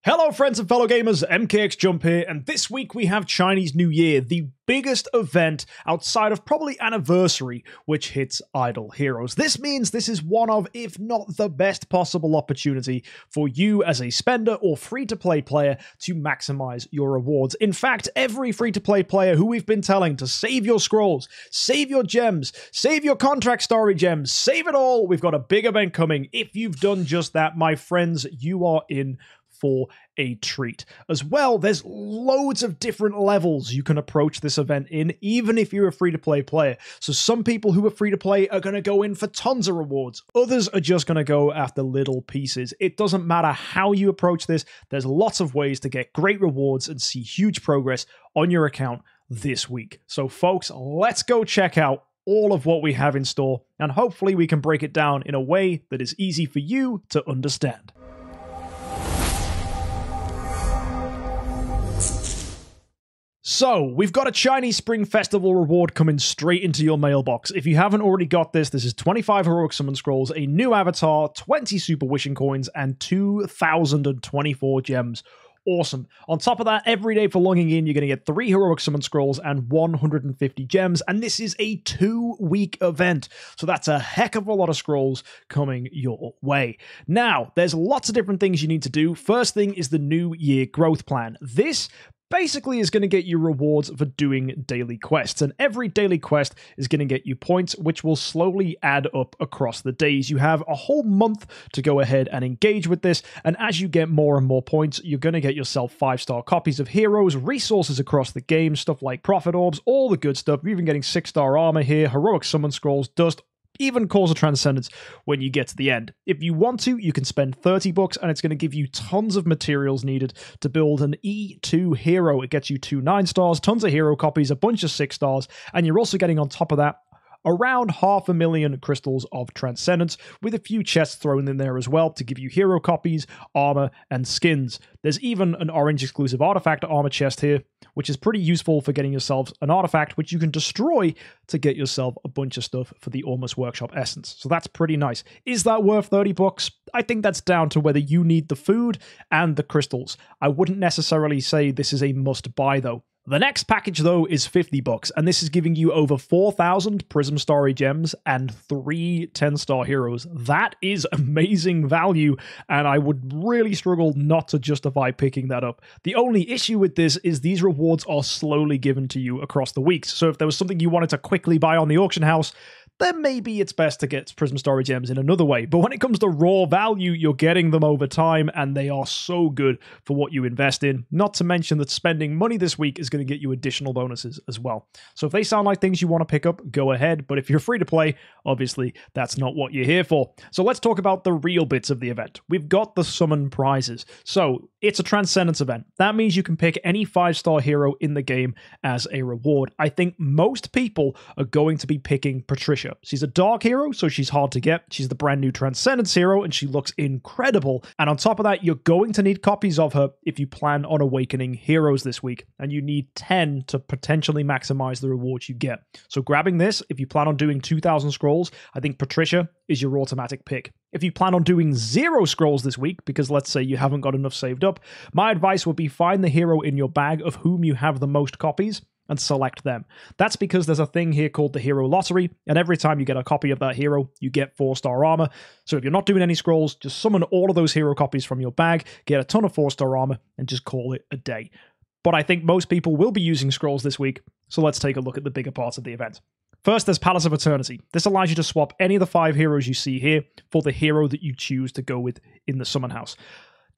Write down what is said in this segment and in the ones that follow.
Hello friends and fellow gamers, MKxJUMP here, and this week we have Chinese New Year, the biggest event outside of probably Anniversary, which hits Idle Heroes. This means this is one of, if not the best possible opportunity for you as a spender or free-to-play player to maximize your rewards. In fact, every free-to-play player who we've been telling to save your scrolls, save your gems, save your contract story gems, save it all, we've got a big event coming. If you've done just that, my friends, you are in for a treat. As well, there's loads of different levels you can approach this event in, even if you're a free-to-play player. So some people who are free-to-play are going to go in for tons of rewards. Others are just going to go after little pieces. It doesn't matter how you approach this. There's lots of ways to get great rewards and see huge progress on your account this week. So folks, let's go check out all of what we have in store, and hopefully we can break it down in a way that is easy for you to understand. So, we've got a Chinese Spring Festival reward coming straight into your mailbox. If you haven't already got this, this is 25 Heroic Summon Scrolls, a new avatar, 20 Super Wishing Coins, and 2,024 gems. Awesome. On top of that, every day for logging in, you're going to get 3 Heroic Summon Scrolls and 150 gems, and this is a 2-week event, so that's a heck of a lot of scrolls coming your way. Now, there's lots of different things you need to do. First thing is the New Year Growth Plan. This basically is going to get you rewards for doing daily quests, and every daily quest is going to get you points, which will slowly add up across the days. You have a whole month to go ahead and engage with this, and as you get more and more points, you're going to get yourself 5-star copies of heroes, resources across the game, stuff like profit orbs, all the good stuff. You're even getting 6-star armor here, heroic summon scrolls, dust, even Cause of Transcendence when you get to the end. If you want to, you can spend $30 and it's going to give you tons of materials needed to build an E2 hero. It gets you 2 9-stars, tons of hero copies, a bunch of 6-stars, and you're also getting on top of that around 500,000 crystals of Transcendence, with a few chests thrown in there as well to give you hero copies, armor, and skins. There's even an orange exclusive artifact armor chest here, which is pretty useful for getting yourself an artifact which you can destroy to get yourself a bunch of stuff for the Almost Workshop Essence. So that's pretty nice. Is that worth $30? I think that's down to whether you need the food and the crystals. I wouldn't necessarily say this is a must buy though. The next package, though, is $50, and this is giving you over 4,000 Prism Starry Gems and 3 10-star heroes. That is amazing value, and I would really struggle not to justify picking that up. The only issue with this is these rewards are slowly given to you across the weeks, so if there was something you wanted to quickly buy on the auction house, then maybe it's best to get Prism Story Gems in another way. But when it comes to raw value, you're getting them over time, and they are so good for what you invest in. Not to mention that spending money this week is going to get you additional bonuses as well. So if they sound like things you want to pick up, go ahead. But if you're free to play, obviously that's not what you're here for. So let's talk about the real bits of the event. We've got the summon prizes. So it's a Transcendence event. That means you can pick any 5-star hero in the game as a reward. I think most people are going to be picking Patricia. She's a dark hero, so she's hard to get. She's the brand new Transcendence hero, and she looks incredible. And on top of that, you're going to need copies of her if you plan on awakening heroes this week, and you need 10 to potentially maximize the rewards you get. So grabbing this, if you plan on doing 2,000 scrolls, I think Patricia is your automatic pick. If you plan on doing 0 scrolls this week, because let's say you haven't got enough saved up, my advice would be find the hero in your bag of whom you have the most copies and select them. That's because there's a thing here called the Hero Lottery, and every time you get a copy of that hero, you get 4-star armor. So if you're not doing any scrolls, just summon all of those hero copies from your bag, get a ton of 4-star armor, and just call it a day. But I think most people will be using scrolls this week, so let's take a look at the bigger parts of the event. First, there's Palace of Eternity. This allows you to swap any of the 5 heroes you see here for the hero that you choose to go with in the summon house.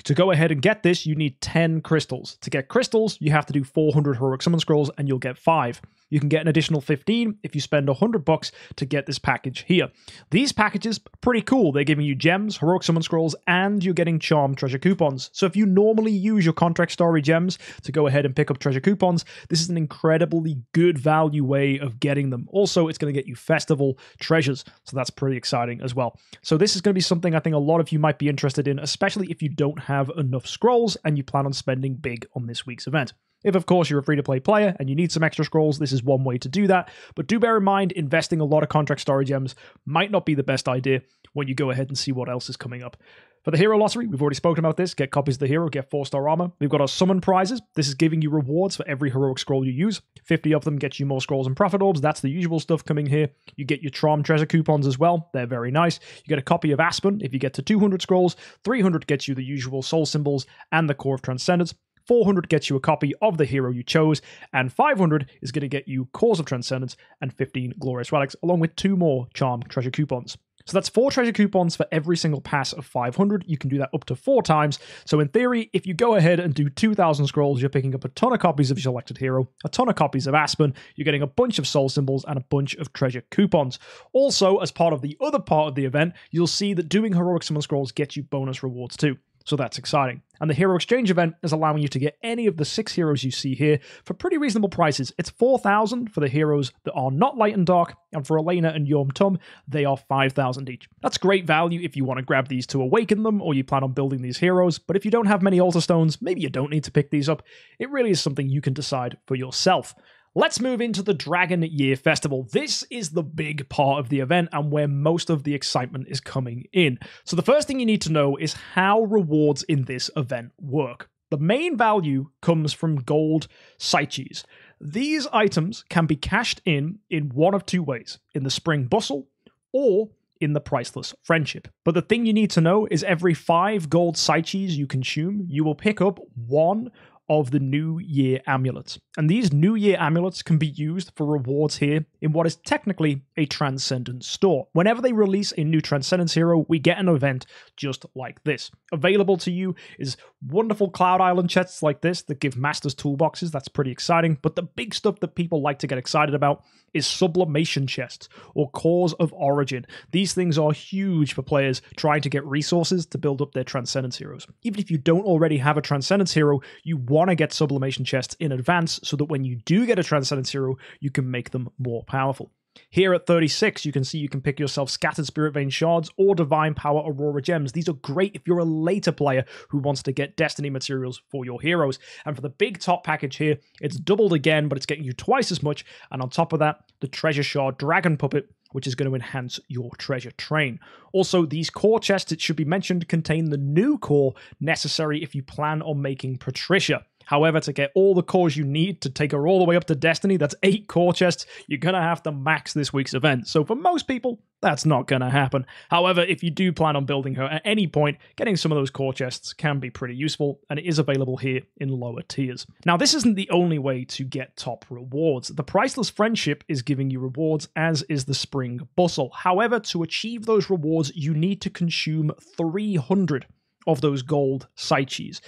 To go ahead and get this, you need 10 crystals. To get crystals, you have to do 400 Heroic Summon Scrolls, and you'll get 5. You can get an additional 15 if you spend $100 to get this package here. These packages are pretty cool. They're giving you gems, Heroic Summon Scrolls, and you're getting Charm Treasure Coupons. So if you normally use your Contract Story Gems to go ahead and pick up Treasure Coupons, this is an incredibly good value way of getting them. Also, it's going to get you Festival Treasures, so that's pretty exciting as well. So this is going to be something I think a lot of you might be interested in, especially if you don't have enough scrolls and you plan on spending big on this week's event. If, of course, you're a free-to-play player and you need some extra scrolls, this is one way to do that. But do bear in mind, investing a lot of contract story gems might not be the best idea when you go ahead and see what else is coming up. For the hero lottery, we've already spoken about this. Get copies of the hero, get 4-star armor. We've got our summon prizes. This is giving you rewards for every heroic scroll you use. 50 of them get you more scrolls and profit orbs. That's the usual stuff coming here. You get your charm treasure coupons as well. They're very nice. You get a copy of Aspen if you get to 200 scrolls. 300 gets you the usual soul symbols and the core of Transcendence. 400 gets you a copy of the hero you chose, and 500 is going to get you Cores of Transcendence and 15 Glorious Relics, along with 2 more Charm Treasure coupons. So that's 4 treasure coupons for every single pass of 500. You can do that up to 4 times. So in theory, if you go ahead and do 2,000 scrolls, you're picking up a ton of copies of your selected hero, a ton of copies of Aspen, you're getting a bunch of soul symbols and a bunch of treasure coupons. Also, as part of the other part of the event, you'll see that doing heroic summon scrolls gets you bonus rewards too. So that's exciting. And the Hero Exchange event is allowing you to get any of the 6 heroes you see here for pretty reasonable prices. It's 4,000 for the heroes that are not light and dark, and for Elena and Yom-Tum, they are 5,000 each. That's great value if you want to grab these to awaken them, or you plan on building these heroes, but if you don't have many altar stones, maybe you don't need to pick these up. It really is something you can decide for yourself. Let's move into the Dragon Year Festival. This is the big part of the event and where most of the excitement is coming in. So the first thing you need to know is how rewards in this event work. The main value comes from gold Psyches. These items can be cashed in one of 2 ways, in the Spring Bustle or in the Priceless Friendship. But the thing you need to know is every 5 gold Psyches you consume, you will pick up 1 of the New Year amulets. And these New Year amulets can be used for rewards here in what is technically a Transcendence store. Whenever they release a new Transcendence hero, we get an event just like this. Available to you is wonderful Cloud Island chests like this that give Masters toolboxes. That's pretty exciting. But the big stuff that people like to get excited about is sublimation chests or Cores of Origin. These things are huge for players trying to get resources to build up their Transcendence heroes. Even if you don't already have a Transcendence hero, you want to get sublimation chests in advance so that when you do get a Transcendence hero, you can make them more powerful. Here at 36, you can see you can pick yourself Scattered Spirit Vein Shards or Divine Power Aurora Gems. These are great if you're a later player who wants to get Destiny materials for your heroes. And for the big top package here, it's doubled again, but it's getting you twice as much. And on top of that, the Treasure Shard Dragon Puppet, which is going to enhance your treasure train. Also, these core chests, it should be mentioned, contain the new core necessary if you plan on making Patricia. However, to get all the cores you need to take her all the way up to Destiny, that's 8 core chests, you're going to have to max this week's event. So for most people, that's not going to happen. However, if you do plan on building her at any point, getting some of those core chests can be pretty useful, and it is available here in lower tiers. Now, this isn't the only way to get top rewards. The Priceless Friendship is giving you rewards, as is the Spring Bustle. However, to achieve those rewards, you need to consume 300 of those gold Psyches.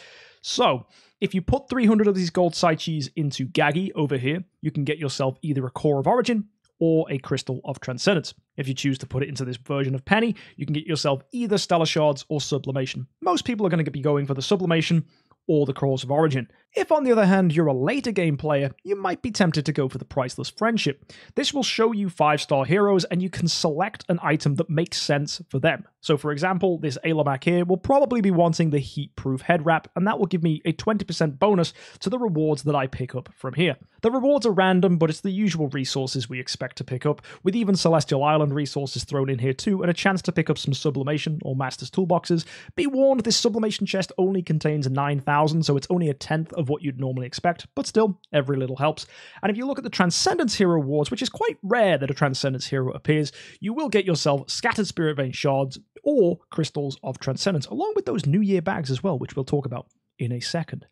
So, if you put 300 of these gold Psyches into Gagi over here, you can get yourself either a Core of Origin or a Crystal of Transcendence. If you choose to put it into this version of Penny, you can get yourself either Stellar Shards or Sublimation. Most people are going to be going for the Sublimation or the Cores of Origin. If, on the other hand, you're a later game player, you might be tempted to go for the Priceless Friendship. This will show you 5-star heroes, and you can select an item that makes sense for them. So, for example, this Ailamak here will probably be wanting the Heat-Proof Head Wrap, and that will give me a 20% bonus to the rewards that I pick up from here. The rewards are random, but it's the usual resources we expect to pick up, with even Celestial Island resources thrown in here too, and a chance to pick up some Sublimation or Master's Toolboxes. Be warned, this Sublimation chest only contains 9,000, so it's only a tenth of what you'd normally expect, but still, every little helps. And if you look at the Transcendence Hero Awards, which is quite rare that a Transcendence Hero appears, you will get yourself Scattered Spirit Vein Shards or Crystals of Transcendence, along with those New Year bags as well, which we'll talk about in a second.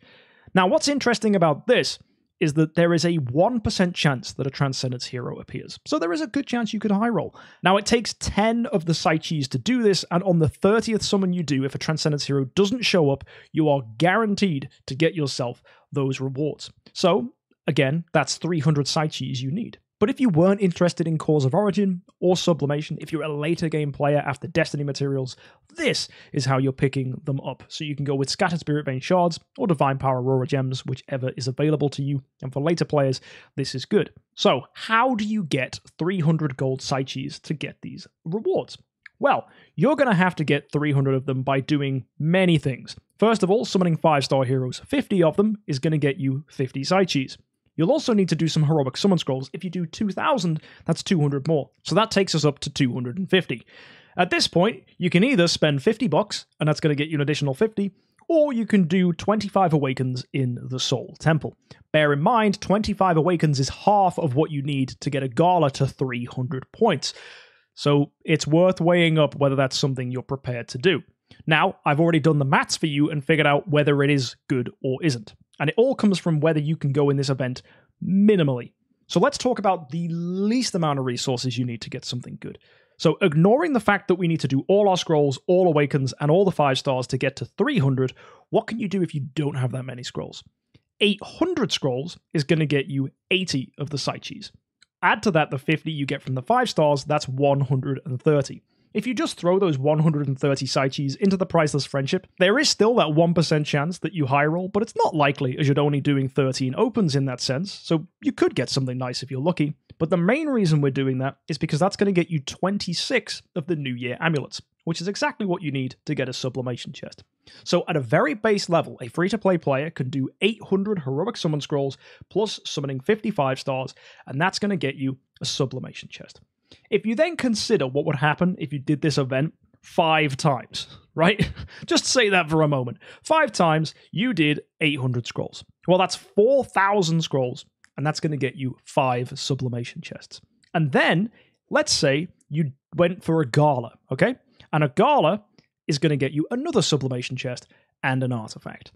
Now, what's interesting about this is that there is a 1% chance that a Transcendence hero appears. So there is a good chance you could high roll. Now, it takes 10 of the Psyches to do this, and on the 30th summon you do, if a Transcendence hero doesn't show up, you are guaranteed to get yourself those rewards. So, again, that's 300 Psyches you need. But if you weren't interested in Cores of Origin or Sublimation, if you're a later game player after Destiny materials, this is how you're picking them up. So you can go with Scattered Spirit Vein Shards or Divine Power Aurora Gems, whichever is available to you. And for later players, this is good. So how do you get 300 gold Psyches to get these rewards? Well, you're going to have to get 300 of them by doing many things. First of all, summoning 5-star heroes. 50 of them is going to get you 50 Psyches. You'll also need to do some heroic summon scrolls. If you do 2,000, that's 200 more. So that takes us up to 250. At this point, you can either spend $50, and that's going to get you an additional 50, or you can do 25 Awakens in the Soul Temple. Bear in mind, 25 Awakens is half of what you need to get a Gala to 300 points. So it's worth weighing up whether that's something you're prepared to do. Now, I've already done the maths for you and figured out whether it is good or isn't. And it all comes from whether you can go in this event minimally. So let's talk about the least amount of resources you need to get something good. So ignoring the fact that we need to do all our scrolls, all Awakens, and all the 5 stars to get to 300, what can you do if you don't have that many scrolls? 800 scrolls is going to get you 80 of the Psyches. Add to that the 50 you get from the 5 stars, that's 130. If you just throw those 130 Psyches into the Priceless Friendship, there is still that 1% chance that you high roll, but it's not likely as you're only doing 13 opens in that sense, so you could get something nice if you're lucky. But the main reason we're doing that is because that's going to get you 26 of the New Year amulets, which is exactly what you need to get a sublimation chest. So at a very base level, a free-to-play player can do 800 heroic summon scrolls plus summoning 55 stars, and that's going to get you a sublimation chest. If you then consider what would happen if you did this event 5 times, right? Just say that for a moment. 5 times, you did 800 scrolls. Well, that's 4,000 scrolls, and that's going to get you 5 sublimation chests. And then, let's say you went for a Gala, okay? And a Gala is going to get you another sublimation chest and an artifact.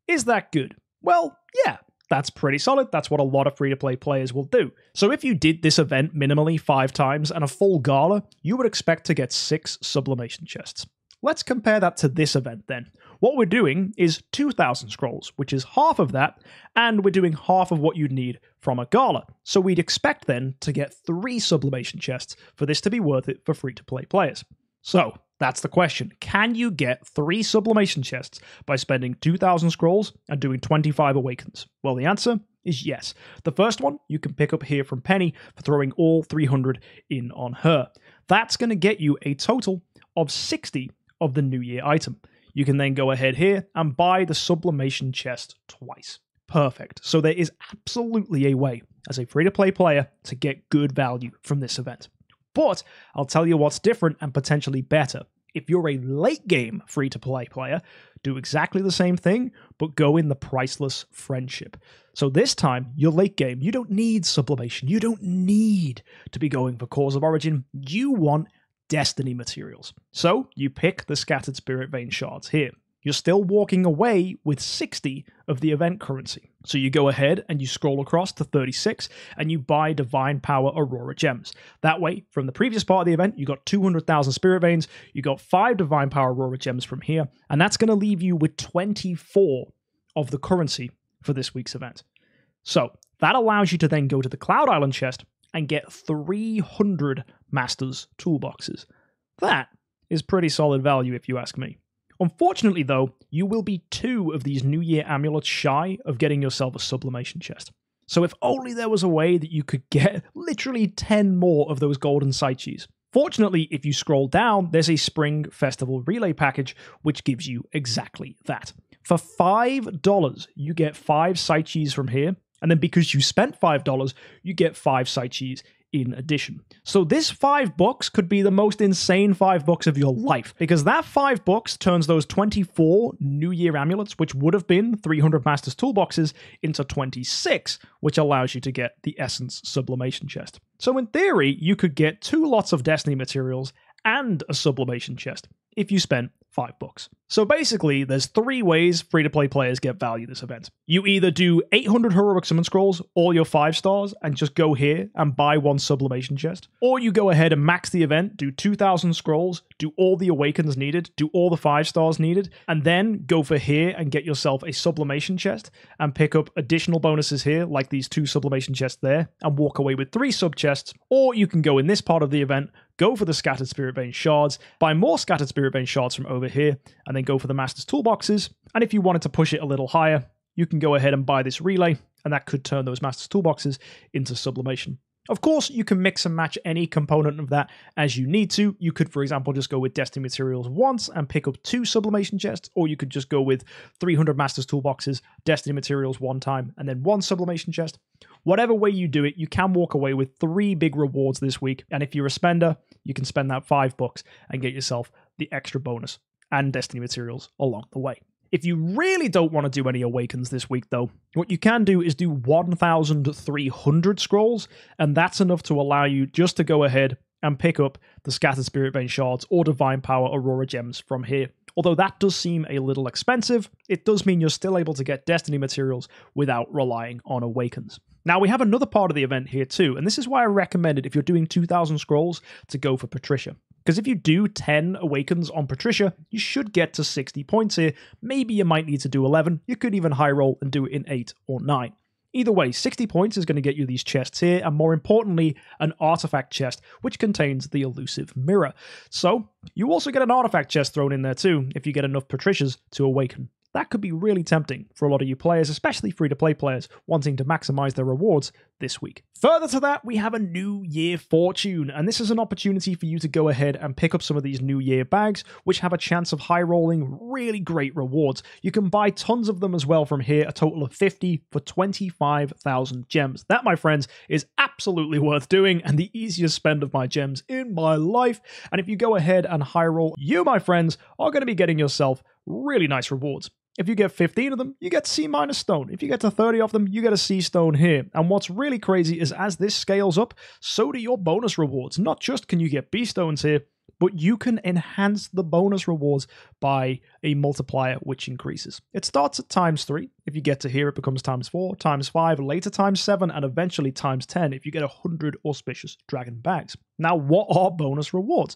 Is that good? Well, yeah. That's pretty solid. That's what a lot of free-to-play players will do. So if you did this event minimally 5 times and a full Gala, you would expect to get 6 sublimation chests. Let's compare that to this event then. What we're doing is 2,000 scrolls, which is half of that, and we're doing half of what you'd need from a Gala. So we'd expect then to get 3 sublimation chests for this to be worth it for free-to-play players. So that's the question. Can you get 3 sublimation chests by spending 2,000 scrolls and doing 25 Awakens? Well, the answer is yes. The first one you can pick up here from Penny for throwing all 300 in on her. That's going to get you a total of 60 of the New Year item. You can then go ahead here and buy the sublimation chest twice. Perfect. So there is absolutely a way as a free-to-play player to get good value from this event. But I'll tell you what's different and potentially better. If you're a late-game free-to-play player, do exactly the same thing, but go in the Priceless Friendship. So this time, you're late game. You don't need sublimation. You don't need to be going for Cause of Origin. You want Destiny materials. So you pick the Scattered Spirit Vein shards here. You're still walking away with 60 of the event currency. So you go ahead and you scroll across to 36 and you buy Divine Power Aurora Gems. That way, from the previous part of the event, you got 200,000 Spirit Veins, you got 5 Divine Power Aurora Gems from here, and that's going to leave you with 24 of the currency for this week's event. So that allows you to then go to the Cloud Island chest and get 300 Masters Toolboxes. That is pretty solid value if you ask me. Unfortunately, though, you will be 2 of these New Year amulets shy of getting yourself a sublimation chest. So if only there was a way that you could get literally 10 more of those golden Psyches. Fortunately, if you scroll down, there's a Spring Festival Relay package, which gives you exactly that. For $5, you get 5 Psyches from here, and then because you spent $5, you get 5 Psyches in addition. So this $5 could be the most insane $5 of your life, because that $5 turns those 24 New Year amulets, which would have been 300 Masters Toolboxes, into 26, which allows you to get the Essence Sublimation Chest. So in theory, you could get 2 lots of Destiny materials and a Sublimation Chest if you spent $5. So basically, there's 3 ways free-to-play players get value this event. You either do 800 Heroic Summon Scrolls, all your 5 stars, and just go here and buy 1 Sublimation Chest. Or you go ahead and max the event, do 2,000 scrolls, do all the Awakens needed, do all the 5 stars needed, and then go for here and get yourself a Sublimation Chest, and pick up additional bonuses here, like these 2 Sublimation Chests there, and walk away with 3 sub chests. Or you can go in this part of the event, go for the Scattered Spirit Vein shards, buy more Scattered Spirit Vein shards from over here, and then go for the Master's Toolboxes. And if you wanted to push it a little higher, you can go ahead and buy this relay, and that could turn those Master's Toolboxes into sublimation. Of course, you can mix and match any component of that as you need to. You could, for example, just go with Destiny Materials once and pick up 2 sublimation chests, or you could just go with 300 Masters Toolboxes, Destiny Materials one time, and then 1 sublimation chest. Whatever way you do it, you can walk away with 3 big rewards this week, and if you're a spender, you can spend that $5 and get yourself the extra bonus and Destiny Materials along the way. If you really don't want to do any Awakens this week, though, what you can do is do 1,300 scrolls, and that's enough to allow you just to go ahead and pick up the Scattered Spirit Vein Shards or Divine Power Aurora Gems from here. Although that does seem a little expensive, it does mean you're still able to get Destiny Materials without relying on Awakens. Now, we have another part of the event here too, and this is why I recommended if you're doing 2,000 scrolls to go for Patricia. Because if you do 10 Awakens on Patricia, you should get to 60 points here. Maybe you might need to do 11. You could even high roll and do it in 8 or 9. Either way, 60 points is going to get you these chests here, and more importantly, an artifact chest, which contains the elusive mirror. So, you also get an artifact chest thrown in there too, if you get enough Patricias to awaken. That could be really tempting for a lot of you players, especially free-to-play players wanting to maximize their rewards this week. Further to that, we have a New Year Fortune, and this is an opportunity for you to go ahead and pick up some of these New Year bags, which have a chance of high-rolling really great rewards. You can buy tons of them as well from here, a total of 50 for 25,000 gems. That, my friends, is absolutely worth doing, and the easiest spend of my gems in my life. And if you go ahead and high-roll, you, my friends, are going to be getting yourself really nice rewards. If you get 15 of them, you get C- stone. If you get to 30 of them, you get a C stone here. And what's really crazy is as this scales up, so do your bonus rewards. Not just can you get B stones here, but you can enhance the bonus rewards by a multiplier which increases. It starts at ×3. If you get to here, it becomes ×4, ×5, later ×7, and eventually ×10 if you get 100 auspicious dragon bags. Now, what are bonus rewards?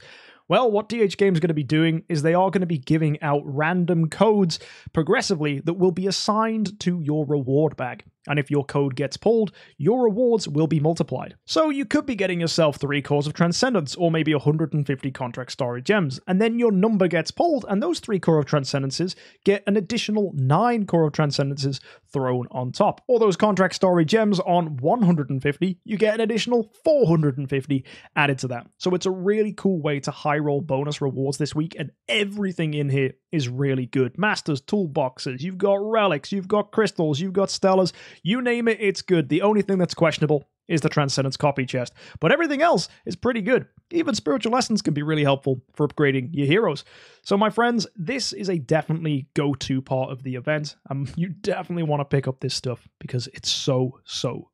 Well, what DH Games are going to be doing is they are going to be giving out random codes progressively that will be assigned to your reward bag. And if your code gets pulled, your rewards will be multiplied. So you could be getting yourself 3 Cores of Transcendence, or maybe 150 Contract Story Gems, and then your number gets pulled, and those 3 Core of Transcendences get an additional 9 Core of Transcendences thrown on top. Or those Contract Story Gems on 150, you get an additional 450 added to that. So it's a really cool way to high roll bonus rewards this week, and everything in here is really good. Masters, toolboxes, you've got relics, you've got crystals, you've got stellars, you name it, it's good. The only thing that's questionable is the Transcendence copy chest, but everything else is pretty good. Even spiritual lessons can be really helpful for upgrading your heroes. So my friends, this is a definitely go-to part of the event, and you definitely want to pick up this stuff because it's so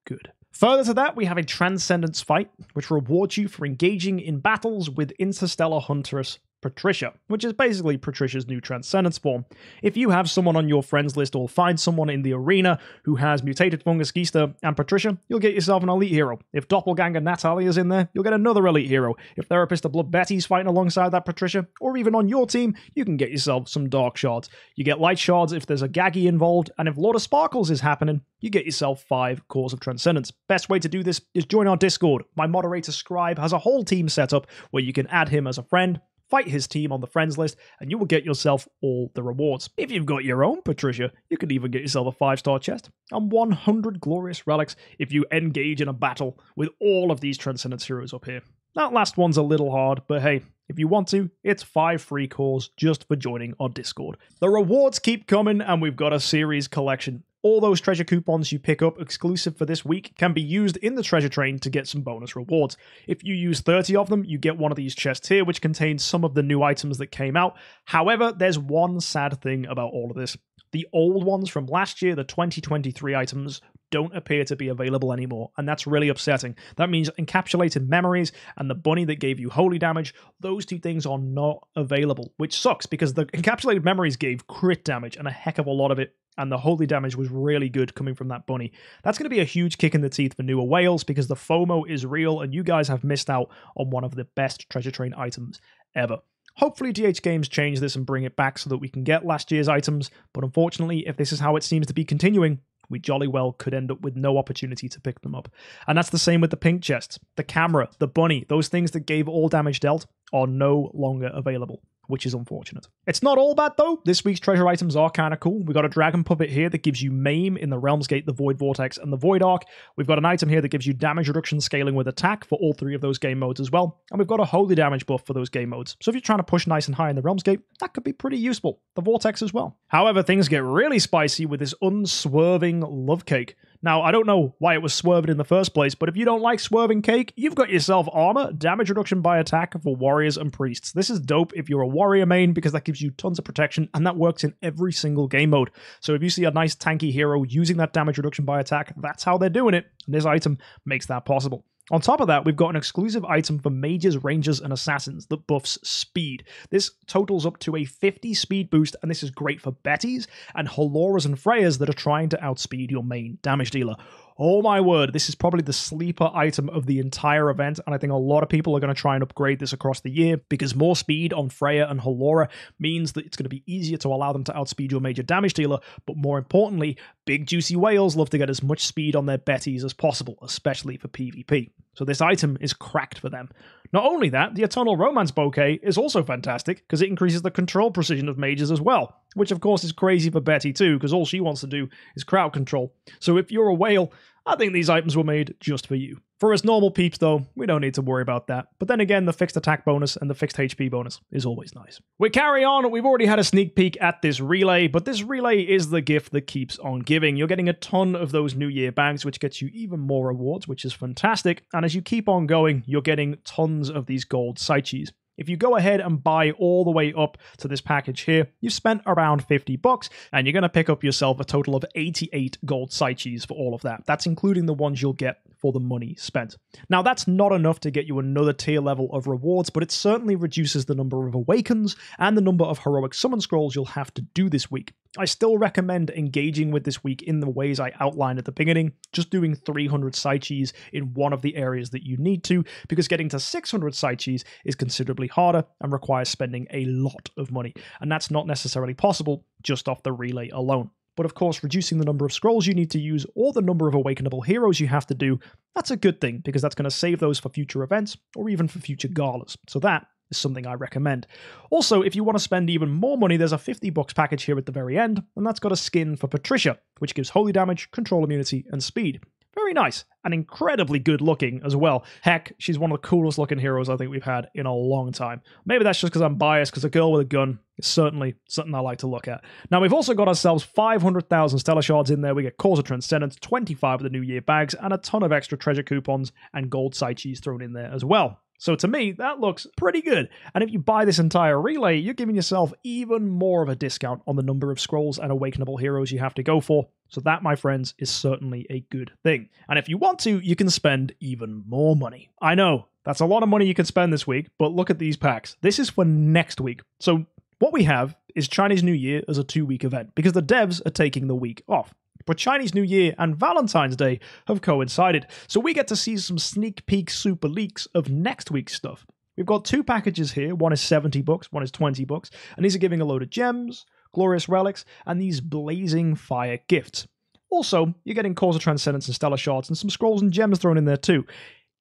good. Further to that, we have a Transcendence Fight, which rewards you for engaging in battles with Interstellar Huntress Patricia, which is basically Patricia's new Transcendence form. If you have someone on your friends list or find someone in the arena who has Mutated Fungus Geista and Patricia, you'll get yourself an elite hero. If Doppelganger Natalia's in there, you'll get another elite hero. If Therapist of Blood Betty's fighting alongside that Patricia, or even on your team, you can get yourself some Dark Shards. You get Light Shards if there's a Gaggy involved, and if Lord of Sparkles is happening, you get yourself 5 Cores of Transcendence. Best way to do this is join our Discord. My moderator Scribe has a whole team set up where you can add him as a friend, fight his team on the friends list, and you will get yourself all the rewards. If you've got your own Patricia, you could even get yourself a 5-star chest and 100 glorious relics if you engage in a battle with all of these Transcendence heroes up here. That last one's a little hard, but hey, if you want to, it's 5 free cores just for joining our Discord. The rewards keep coming, and we've got a series collection. All those treasure coupons you pick up exclusive for this week can be used in the treasure train to get some bonus rewards. If you use 30 of them, you get one of these chests here, which contains some of the new items that came out. However, there's one sad thing about all of this. The old ones from last year, the 2023 items, don't appear to be available anymore, and that's really upsetting. That means Encapsulated Memories and the bunny that gave you holy damage, those 2 things are not available, which sucks because the Encapsulated Memories gave crit damage and a heck of a lot of it, and the holy damage was really good coming from that bunny. That's going to be a huge kick in the teeth for newer whales because the FOMO is real and you guys have missed out on one of the best treasure train items ever. Hopefully DH Games change this and bring it back so that we can get last year's items, but unfortunately, if this is how it seems to be continuing, we jolly well could end up with no opportunity to pick them up. And that's the same with the pink chests. The camera, the bunny, those things that gave all damage dealt are no longer available. which is unfortunate. It's not all bad though. This week's treasure items are kind of cool. We've got a dragon puppet here that gives you maim in the Realms Gate, the Void Vortex, and the Void Arc. We've got an item here that gives you damage reduction scaling with attack for all 3 of those game modes as well. And we've got a holy damage buff for those game modes. So if you're trying to push nice and high in the Realms Gate, that could be pretty useful. The Vortex as well. However, things get really spicy with this unswerving love cake. Now, I don't know why it was swerving in the first place, but if you don't like swerving cake, you've got yourself armor, damage reduction by attack for warriors and priests. This is dope if you're a warrior main because that gives you tons of protection and that works in every single game mode. So if you see a nice tanky hero using that damage reduction by attack, that's how they're doing it. And this item makes that possible. On top of that, we've got an exclusive item for mages, rangers, and assassins that buffs speed. This totals up to a 50 speed boost, and this is great for Bettys and Haloras and Freyas that are trying to outspeed your main damage dealer. Oh my word, this is probably the sleeper item of the entire event, and I think a lot of people are going to try and upgrade this across the year, because more speed on Freya and Halora means that it's going to be easier to allow them to outspeed your major damage dealer, but more importantly, big juicy whales love to get as much speed on their Bettys as possible, especially for PvP. So this item is cracked for them. Not only that, the Eternal Romance Bouquet is also fantastic, because it increases the control precision of mages as well, which of course is crazy for Betty too, because all she wants to do is crowd control. So if you're a whale, I think these items were made just for you. For us normal peeps though, we don't need to worry about that. But then again, the fixed attack bonus and the fixed HP bonus is always nice. We carry on, we've already had a sneak peek at this relay, but this relay is the gift that keeps on giving. You're getting a ton of those New Year bags, which gets you even more rewards, which is fantastic. And as you keep on going, you're getting tons of these gold Psyches. If you go ahead and buy all the way up to this package here, you've spent around $50, and you're going to pick up yourself a total of 88 gold Psyches for all of that. That's including the ones you'll get for the money spent. Now, that's not enough to get you another tier level of rewards, but it certainly reduces the number of Awakens and the number of heroic summon scrolls you'll have to do this week. I still recommend engaging with this week in the ways I outlined at the beginning, just doing 300 Psyches in one of the areas that you need to, because getting to 600 Psyches is considerably harder and requires spending a lot of money, and that's not necessarily possible just off the relay alone. But of course, reducing the number of scrolls you need to use or the number of awakenable heroes you have to do, that's a good thing, because that's going to save those for future events or even for future galas. So that is something I recommend. Also, if you want to spend even more money, there's a $50 package here at the very end, and that's got a skin for Patricia, which gives holy damage, control immunity, and speed. Very nice, and incredibly good looking as well. Heck, she's one of the coolest looking heroes I think we've had in a long time. Maybe that's just because I'm biased, because a girl with a gun is certainly something I like to look at. Now, we've also got ourselves 500,000 Stellar Shards in there. We get Cause of Transcendence, 25 of the New Year bags, and a ton of extra treasure coupons and gold Psyches thrown in there as well. So to me, that looks pretty good. And if you buy this entire relay, you're giving yourself even more of a discount on the number of scrolls and awakenable heroes you have to go for. So that, my friends, is certainly a good thing. And if you want to, you can spend even more money. I know, that's a lot of money you can spend this week, but look at these packs. This is for next week. So what we have is Chinese New Year as a 2-week event, because the devs are taking the week off. But Chinese New Year and Valentine's Day have coincided, so we get to see some sneak peek super leaks of next week's stuff. We've got 2 packages here, one is $70, one is $20, and these are giving a load of gems, glorious relics, and these blazing fire gifts. Also, you're getting Cause of Transcendence and Stellar Shards and some scrolls and gems thrown in there too.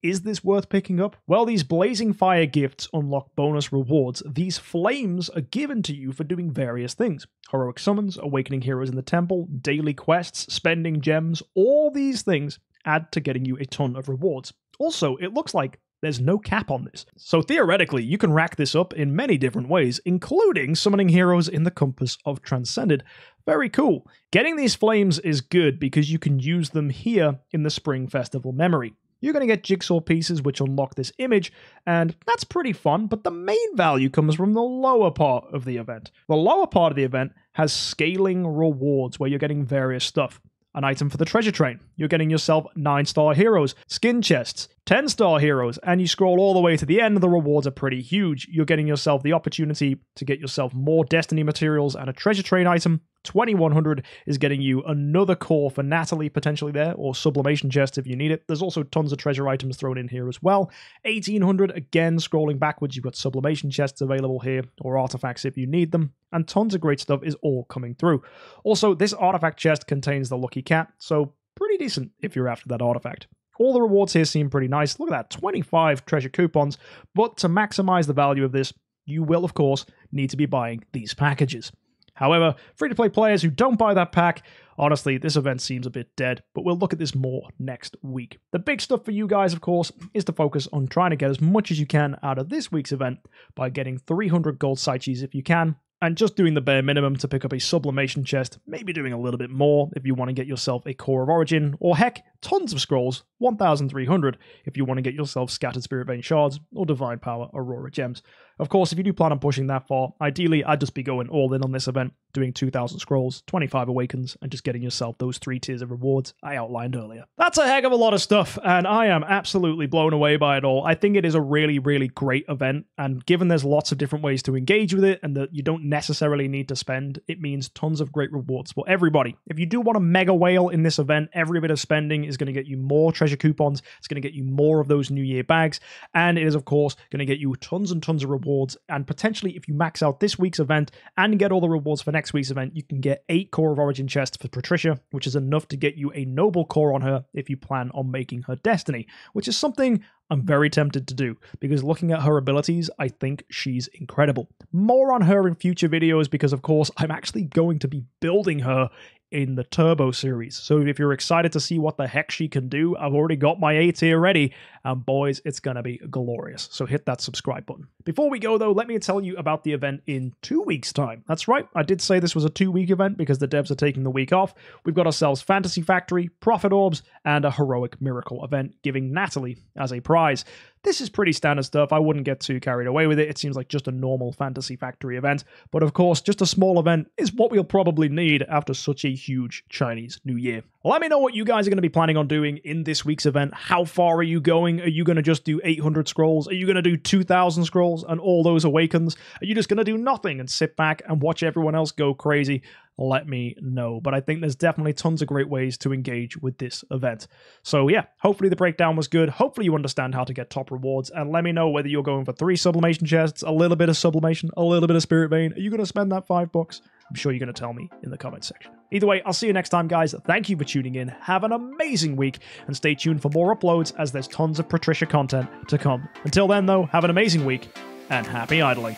Is this worth picking up? Well, these blazing fire gifts unlock bonus rewards. These flames are given to you for doing various things. Heroic summons, awakening heroes in the temple, daily quests, spending gems, all these things add to getting you a ton of rewards. Also, it looks like there's no cap on this. So theoretically, you can rack this up in many different ways, including summoning heroes in the Compass of Transcended. Very cool. Getting these flames is good because you can use them here in the Spring Festival memory. You're going to get jigsaw pieces which unlock this image, and that's pretty fun, but the main value comes from the lower part of the event. The lower part of the event has scaling rewards where you're getting various stuff. An item for the treasure train. You're getting yourself 9-star heroes, skin chests, 10-star heroes, and you scroll all the way to the end, the rewards are pretty huge. You're getting yourself the opportunity to get yourself more Destiny materials and a treasure train item. 2100 is getting you another core for Natalie potentially there, or sublimation chest if you need it. There's also tons of treasure items thrown in here as well. 1800, again, scrolling backwards, you've got sublimation chests available here, or artifacts if you need them, and tons of great stuff is all coming through. Also, this artifact chest contains the Lucky Cat, so pretty decent if you're after that artifact. All the rewards here seem pretty nice. Look at that, 25 treasure coupons, but to maximize the value of this, you will, of course, need to be buying these packages. However, free-to-play players who don't buy that pack, honestly, this event seems a bit dead, but we'll look at this more next week. The big stuff for you guys, of course, is to focus on trying to get as much as you can out of this week's event by getting 300 gold Psyches if you can, and just doing the bare minimum to pick up a sublimation chest, maybe doing a little bit more if you want to get yourself a Core of Origin, or heck, tons of scrolls, 1,300 if you want to get yourself Scattered Spirit Vein Shards or Divine Power Aurora Gems. Of course, if you do plan on pushing that far, ideally I'd just be going all in on this event, doing 2,000 scrolls, 25 awakens, and just getting yourself those 3 tiers of rewards I outlined earlier. That's a heck of a lot of stuff, and I am absolutely blown away by it all. I think it is a really, really great event, and given there's lots of different ways to engage with it, and that you don't necessarily need to spend, it means tons of great rewards for everybody. If you do want a mega whale in this event, every bit of spending is going to get you more treasure coupons, it's going to get you more of those New Year bags, and it is, of course, going to get you tons and tons of rewards, and potentially if you max out this week's event and get all the rewards for next week's event, you can get 8 Core of Origin chests for Patricia, which is enough to get you a noble core on her if you plan on making her Destiny, which is something I'm very tempted to do, because looking at her abilities, I think she's incredible. More on her in future videos, because of course I'm actually going to be building her in the Turbo series. So if you're excited to see what the heck she can do, I've already got my A tier ready, and boys, it's gonna be glorious. So hit that subscribe button. Before we go though, let me tell you about the event in 2 weeks' time. That's right, I did say this was a 2-week event because the devs are taking the week off. We've got ourselves Fantasy Factory, Prophet Orbs, and a Heroic Miracle event, giving Natalie as a prize. This is pretty standard stuff. I wouldn't get too carried away with it. It seems like just a normal Fantasy Factory event. But of course, just a small event is what we'll probably need after such a huge Chinese New Year. Let me know what you guys are going to be planning on doing in this week's event. How far are you going? Are you going to just do 800 scrolls? Are you going to do 2,000 scrolls and all those awakens? Are you just going to do nothing and sit back and watch everyone else go crazy? Let me know. But I think there's definitely tons of great ways to engage with this event. So yeah, hopefully the breakdown was good. Hopefully you understand how to get top rewards, and let me know whether you're going for 3 sublimation chests, a little bit of sublimation, a little bit of Spirit Vein. Are you going to spend that $5? I'm sure you're going to tell me in the comment section. Either way, I'll see you next time, guys. Thank you for tuning in. Have an amazing week, and stay tuned for more uploads as there's tons of Patricia content to come. Until then, though, have an amazing week, and happy idling.